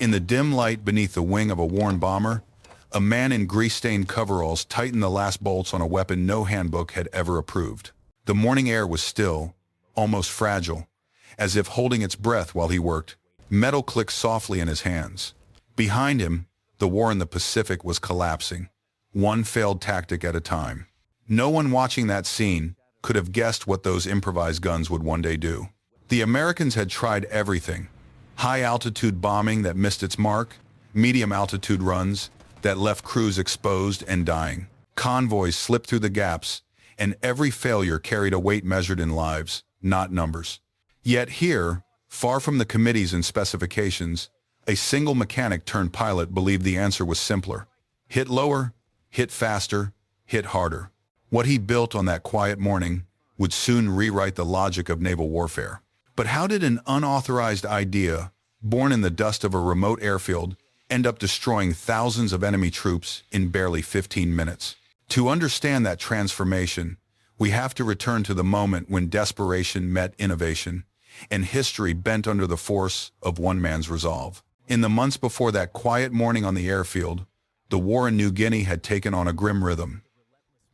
In the dim light beneath the wing of a worn bomber, a man in grease-stained coveralls tightened the last bolts on a weapon no handbook had ever approved. The morning air was still, almost fragile, as if holding its breath while he worked. Metal clicked softly in his hands. Behind him, the war in the Pacific was collapsing, one failed tactic at a time. No one watching that scene could have guessed what those improvised guns would one day do. The Americans had tried everything: high-altitude bombing that missed its mark, medium-altitude runs that left crews exposed and dying. Convoys slipped through the gaps, and every failure carried a weight measured in lives, not numbers. Yet here, far from the committees and specifications, a single mechanic turned pilot believed the answer was simpler. Hit lower, hit faster, hit harder. What he built on that quiet morning would soon rewrite the logic of naval warfare. But how did an unauthorized idea, born in the dust of a remote airfield, end up destroying thousands of enemy troops in barely 15 minutes? To understand that transformation, we have to return to the moment when desperation met innovation, and history bent under the force of one man's resolve. In the months before that quiet morning on the airfield, the war in New Guinea had taken on a grim rhythm.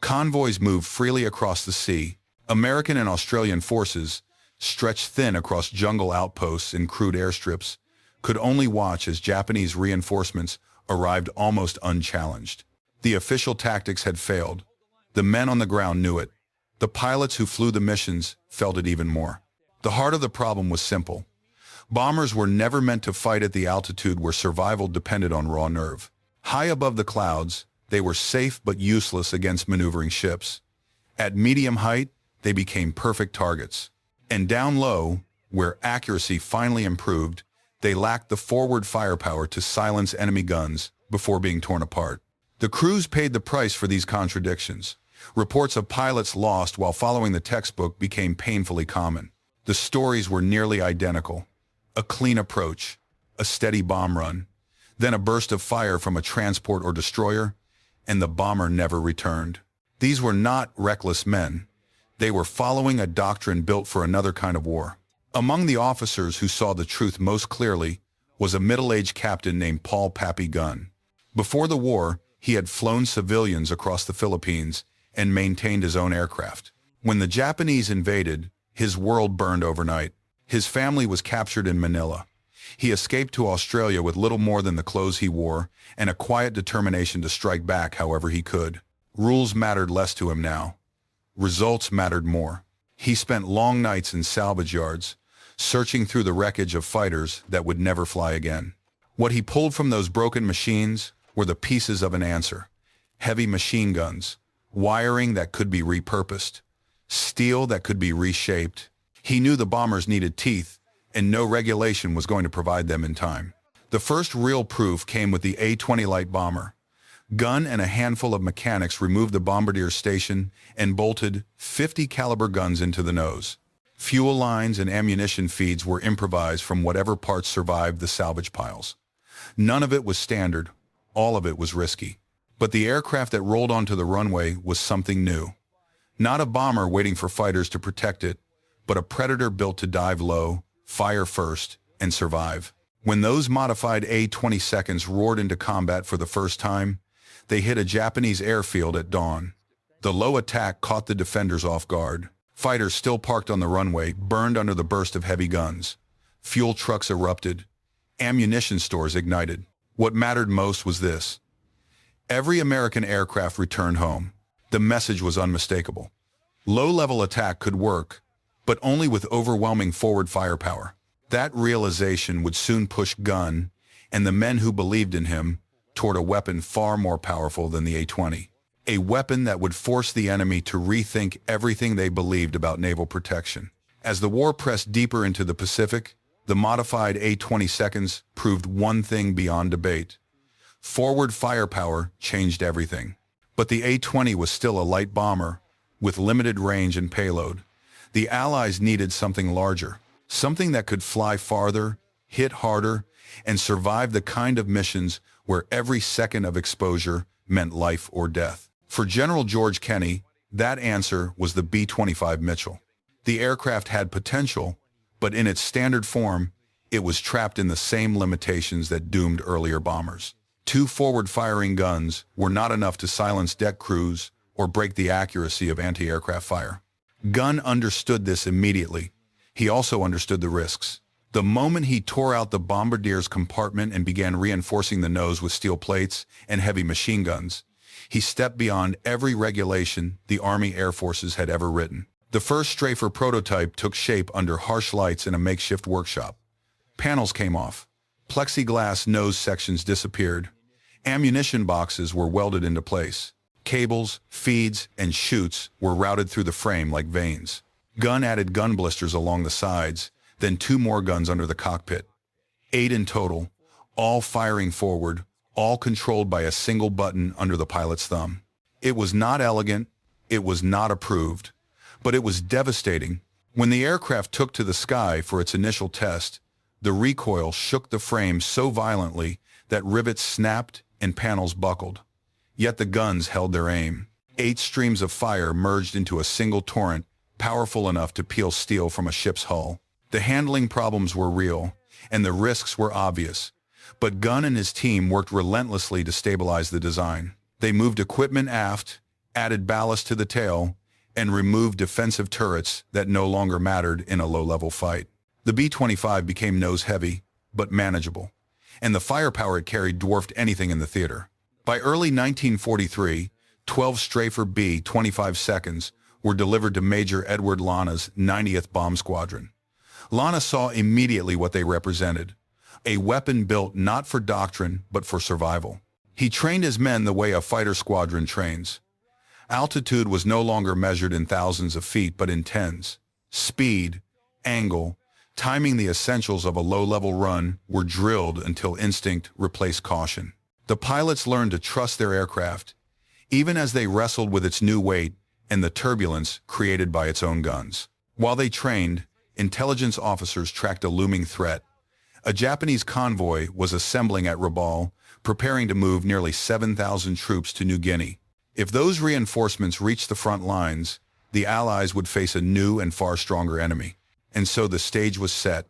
Convoys moved freely across the sea. American and Australian forces, stretched thin across jungle outposts and crude airstrips, could only watch as Japanese reinforcements arrived almost unchallenged. The official tactics had failed. The men on the ground knew it. The pilots who flew the missions felt it even more. The heart of the problem was simple. Bombers were never meant to fight at the altitude where survival depended on raw nerve. High above the clouds, they were safe but useless against maneuvering ships. At medium height, they became perfect targets. And down low, where accuracy finally improved, they lacked the forward firepower to silence enemy guns before being torn apart. The crews paid the price for these contradictions. Reports of pilots lost while following the textbook became painfully common. The stories were nearly identical. A clean approach, a steady bomb run, then a burst of fire from a transport or destroyer, and the bomber never returned. These were not reckless men. They were following a doctrine built for another kind of war. Among the officers who saw the truth most clearly was a middle-aged captain named Papy Gunn. Before the war, he had flown civilians across the Philippines and maintained his own aircraft. When the Japanese invaded, his world burned overnight. His family was captured in Manila. He escaped to Australia with little more than the clothes he wore and a quiet determination to strike back however he could. Rules mattered less to him now. Results mattered more. He spent long nights in salvage yards, searching through the wreckage of fighters that would never fly again. What he pulled from those broken machines were the pieces of an answer: heavy machine guns, wiring that could be repurposed, steel that could be reshaped. He knew the bombers needed teeth, and no regulation was going to provide them in time. The first real proof came with the A-20 light bomber. Gunn and a handful of mechanics removed the bombardier station and bolted 50 caliber guns into the nose. Fuel lines and ammunition feeds were improvised from whatever parts survived the salvage piles. None of it was standard, all of it was risky. But the aircraft that rolled onto the runway was something new. Not a bomber waiting for fighters to protect it, but a predator built to dive low, fire first, and survive. When those modified A-20s roared into combat for the first time, they hit a Japanese airfield at dawn. The low attack caught the defenders off guard. Fighters still parked on the runway burned under the burst of heavy guns. Fuel trucks erupted. Ammunition stores ignited. What mattered most was this: every American aircraft returned home. The message was unmistakable. Low-level attack could work, but only with overwhelming forward firepower. That realization would soon push Gunn and the men who believed in him toward a weapon far more powerful than the A-20. A weapon that would force the enemy to rethink everything they believed about naval protection. As the war pressed deeper into the Pacific, the modified A-20s proved one thing beyond debate. Forward firepower changed everything. But the A-20 was still a light bomber with limited range and payload. The Allies needed something larger, something that could fly farther, hit harder, and survive the kind of missions where every second of exposure meant life or death. For General George Kenney, that answer was the B-25 Mitchell. The aircraft had potential, but in its standard form, It was trapped in the same limitations that doomed earlier bombers. Two forward-firing guns were not enough to silence deck crews or break the accuracy of anti-aircraft fire. Gunn understood this immediately. He also understood the risks. The moment he tore out the bombardier's compartment and began reinforcing the nose with steel plates and heavy machine guns, he stepped beyond every regulation the Army Air Forces had ever written. The first Strafer prototype took shape under harsh lights in a makeshift workshop. Panels came off. Plexiglass nose sections disappeared. Ammunition boxes were welded into place. Cables, feeds, and chutes were routed through the frame like veins. Gunn added gun blisters along the sides, then 2 more guns under the cockpit. 8 in total, all firing forward, all controlled by a single button under the pilot's thumb. It was not elegant, it was not approved, but it was devastating. When the aircraft took to the sky for its initial test, the recoil shook the frame so violently that rivets snapped and panels buckled. Yet the guns held their aim. 8 streams of fire merged into a single torrent, powerful enough to peel steel from a ship's hull. The handling problems were real, and the risks were obvious, but Gunn and his team worked relentlessly to stabilize the design. They moved equipment aft, added ballast to the tail, and removed defensive turrets that no longer mattered in a low-level fight. The B-25 became nose-heavy, but manageable, and the firepower it carried dwarfed anything in the theater. By early 1943, 12 Strafer B-25 seconds were delivered to Major Edward Lana's 90th Bomb Squadron. Lana saw immediately what they represented, a weapon built not for doctrine but for survival. He trained his men the way a fighter squadron trains. Altitude was no longer measured in thousands of feet but in tens. Speed, angle, timing, the essentials of a low-level run were drilled until instinct replaced caution. The pilots learned to trust their aircraft, even as they wrestled with its new weight and the turbulence created by its own guns. While they trained, intelligence officers tracked a looming threat. A Japanese convoy was assembling at Rabaul, preparing to move nearly 7,000 troops to New Guinea. If those reinforcements reached the front lines, the Allies would face a new and far stronger enemy. And so the stage was set.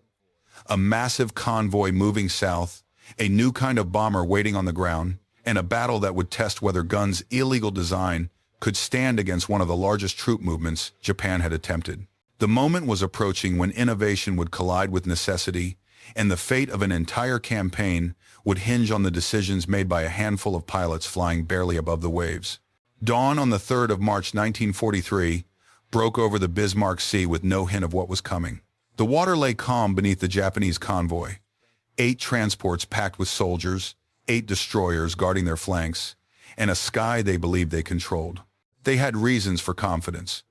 A massive convoy moving south, a new kind of bomber waiting on the ground, and a battle that would test whether Gunn's illegal design could stand against one of the largest troop movements Japan had attempted. The moment was approaching when innovation would collide with necessity, and the fate of an entire campaign would hinge on the decisions made by a handful of pilots flying barely above the waves. Dawn on the 3rd of March 1943 broke over the Bismarck Sea with no hint of what was coming. The water lay calm beneath the Japanese convoy. 8 transports packed with soldiers, 8 destroyers guarding their flanks, and a sky they believed they controlled. They had reasons for confidence.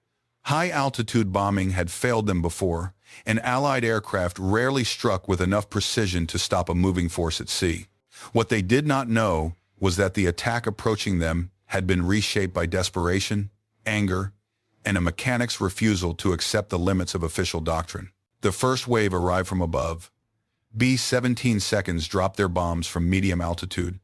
High-altitude bombing had failed them before, and Allied aircraft rarely struck with enough precision to stop a moving force at sea. What they did not know was that the attack approaching them had been reshaped by desperation, anger, and a mechanic's refusal to accept the limits of official doctrine. The first wave arrived from above. B-17 seconds dropped their bombs from medium altitude,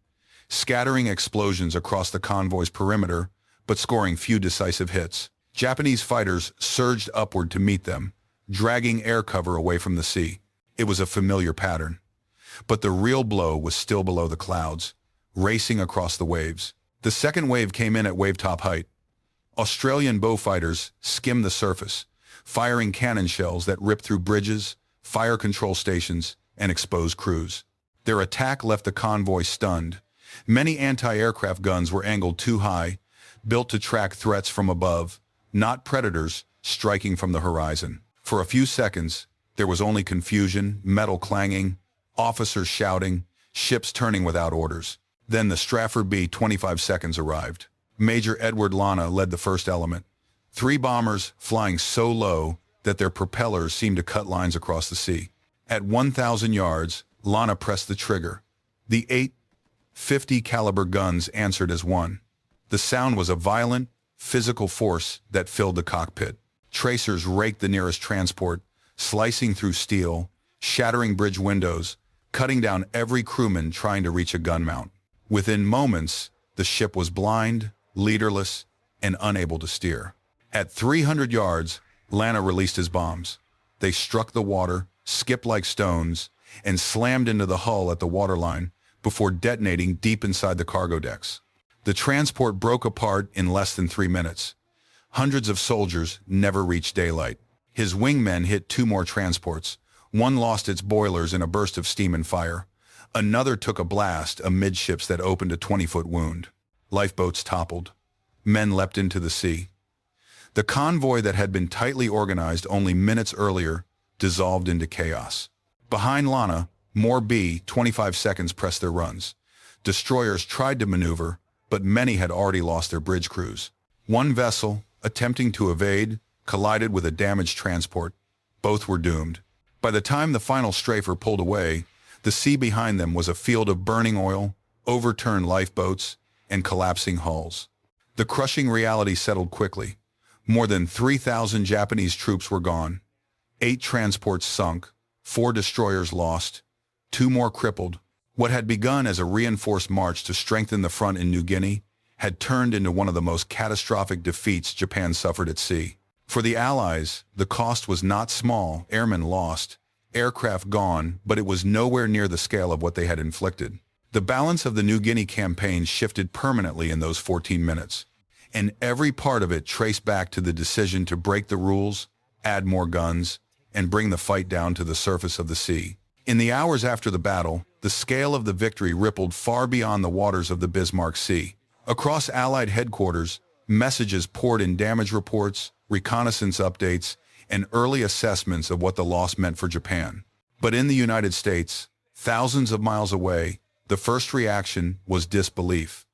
scattering explosions across the convoy's perimeter, but scoring few decisive hits. Japanese fighters surged upward to meet them, dragging air cover away from the sea. It was a familiar pattern. But the real blow was still below the clouds, racing across the waves. The second wave came in at wave-top height. Australian bow fighters skimmed the surface, firing cannon shells that ripped through bridges, fire control stations, and exposed crews. Their attack left the convoy stunned. Many anti-aircraft guns were angled too high, built to track threats from above, not predators striking from the horizon. For a few seconds, there was only confusion, metal clanging, officers shouting, ships turning without orders. Then the Strafer B-25 seconds arrived. Major Edward Lana led the first element. 3 bombers flying so low that their propellers seemed to cut lines across the sea. At 1,000 yards, Lana pressed the trigger. The 8 .50 caliber guns answered as one. The sound was a violent, physical force that filled the cockpit. Tracers raked the nearest transport, slicing through steel, shattering bridge windows, cutting down every crewman trying to reach a gun mount. Within moments, the ship was blind, leaderless, and unable to steer. At 300 yards, Lana released his bombs. They struck the water, skipped like stones, and slammed into the hull at the waterline before detonating deep inside the cargo decks. The transport broke apart in less than 3 minutes. Hundreds of soldiers never reached daylight. His wingmen hit 2 more transports. One lost its boilers in a burst of steam and fire. Another took a blast amidships that opened a 20-foot wound. Lifeboats toppled. Men leapt into the sea. The convoy that had been tightly organized only minutes earlier dissolved into chaos. Behind Lana, more B-25 seconds pressed their runs. Destroyers tried to maneuver, but many had already lost their bridge crews. One vessel, attempting to evade, collided with a damaged transport. Both were doomed. By the time the final Strafer pulled away, the sea behind them was a field of burning oil, overturned lifeboats, and collapsing hulls. The crushing reality settled quickly. More than 3,000 Japanese troops were gone. 8 transports sunk, 4 destroyers lost, 2 more crippled. What had begun as a reinforced march to strengthen the front in New Guinea had turned into one of the most catastrophic defeats Japan suffered at sea. For the Allies, the cost was not small. Airmen lost, aircraft gone, but it was nowhere near the scale of what they had inflicted. The balance of the New Guinea campaign shifted permanently in those 14 minutes, and every part of it traced back to the decision to break the rules, add more guns, and bring the fight down to the surface of the sea. In the hours after the battle, the scale of the victory rippled far beyond the waters of the Bismarck Sea. Across Allied headquarters, messages poured in damage reports, reconnaissance updates, and early assessments of what the loss meant for Japan. But in the United States, thousands of miles away, the first reaction was disbelief.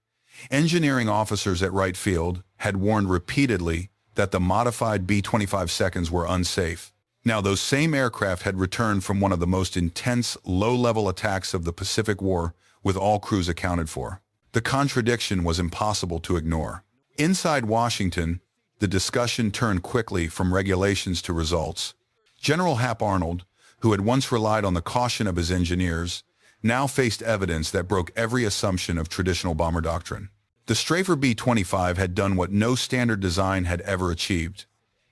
Engineering officers at Wright Field had warned repeatedly that the modified B-25 seconds were unsafe. Now, those same aircraft had returned from one of the most intense, low-level attacks of the Pacific War, with all crews accounted for. The contradiction was impossible to ignore. Inside Washington, the discussion turned quickly from regulations to results. General Hap Arnold, who had once relied on the caution of his engineers, now faced evidence that broke every assumption of traditional bomber doctrine. The Strafer B-25 had done what no standard design had ever achieved.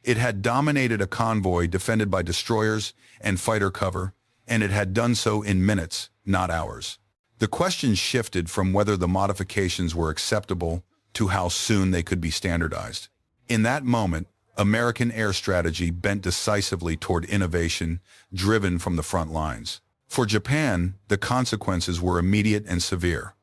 It had dominated a convoy defended by destroyers and fighter cover, and it had done so in minutes, not hours. The question shifted from whether the modifications were acceptable to how soon they could be standardized. In that moment, American air strategy bent decisively toward innovation driven from the front lines. For Japan, the consequences were immediate and severe.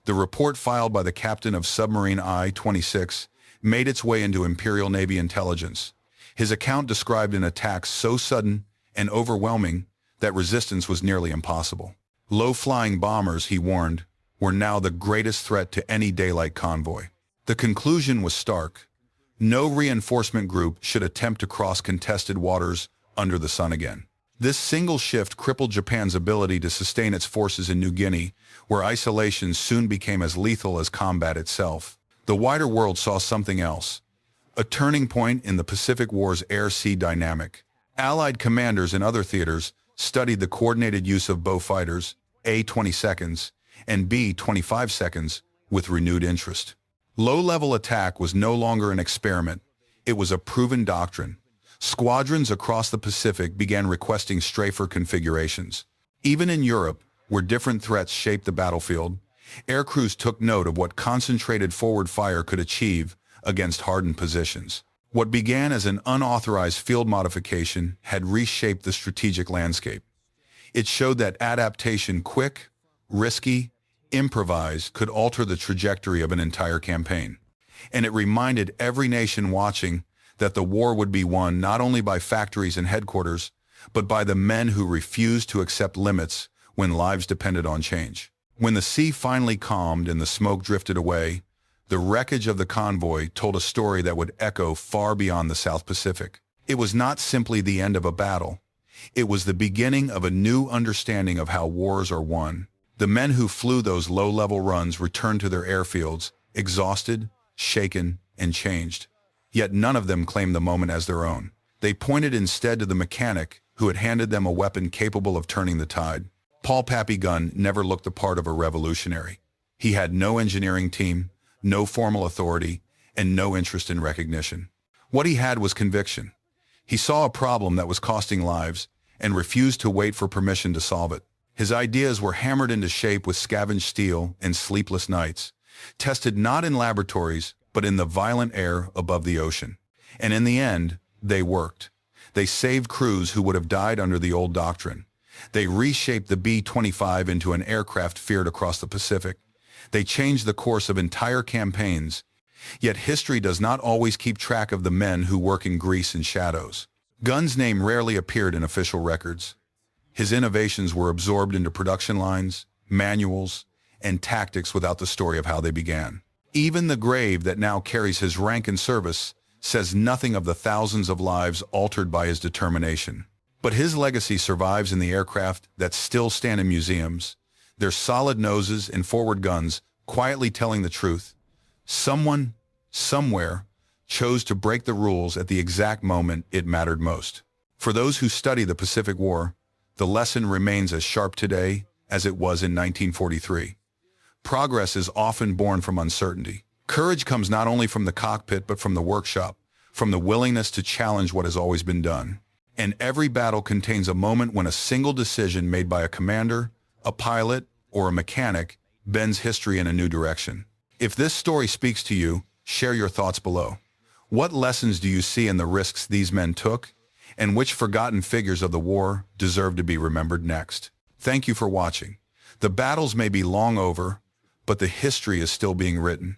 The report filed by the captain of submarine I-26 made its way into Imperial Navy intelligence. His account described an attack so sudden and overwhelming that resistance was nearly impossible. Low-flying bombers, he warned, were now the greatest threat to any daylight convoy. The conclusion was stark. No reinforcement group should attempt to cross contested waters under the sun again. This single shift crippled Japan's ability to sustain its forces in New Guinea, where isolation soon became as lethal as combat itself. The wider world saw something else. A turning point in the Pacific War's air-sea dynamic. Allied commanders in other theaters studied the coordinated use of bow fighters, A-20 seconds, and B-25 seconds, with renewed interest. Low-level attack was no longer an experiment. It was a proven doctrine. Squadrons across the Pacific began requesting Strafer configurations. Even in Europe, where different threats shaped the battlefield, aircrews took note of what concentrated forward fire could achieve against hardened positions. What began as an unauthorized field modification had reshaped the strategic landscape. It showed that adaptation, quick, risky, improvised, could alter the trajectory of an entire campaign. And it reminded every nation watching that the war would be won not only by factories and headquarters, but by the men who refused to accept limits when lives depended on change. When the sea finally calmed and the smoke drifted away, the wreckage of the convoy told a story that would echo far beyond the South Pacific. It was not simply the end of a battle. It was the beginning of a new understanding of how wars are won. The men who flew those low-level runs returned to their airfields, exhausted, shaken, and changed. Yet none of them claimed the moment as their own. They pointed instead to the mechanic who had handed them a weapon capable of turning the tide. Papy Gunn never looked the part of a revolutionary. He had no engineering team, no formal authority, and no interest in recognition. What he had was conviction. He saw a problem that was costing lives and refused to wait for permission to solve it. His ideas were hammered into shape with scavenged steel and sleepless nights, tested not in laboratories, but in the violent air above the ocean. And in the end, they worked. They saved crews who would have died under the old doctrine. They reshaped the B-25 into an aircraft feared across the Pacific. They changed the course of entire campaigns. Yet history does not always keep track of the men who work in grease and shadows. Gunn's name rarely appeared in official records. His innovations were absorbed into production lines, manuals, and tactics without the story of how they began. Even the grave that now carries his rank and service says nothing of the thousands of lives altered by his determination. But his legacy survives in the aircraft that still stand in museums, their solid noses and forward guns quietly telling the truth. Someone, somewhere, chose to break the rules at the exact moment it mattered most. For those who study the Pacific War, the lesson remains as sharp today as it was in 1943. Progress is often born from uncertainty. Courage comes not only from the cockpit but from the workshop, from the willingness to challenge what has always been done. And every battle contains a moment when a single decision made by a commander, a pilot, or a mechanic bends history in a new direction. If this story speaks to you, share your thoughts below. What lessons do you see in the risks these men took, and which forgotten figures of the war deserve to be remembered next? Thank you for watching. The battles may be long over, but the history is still being written.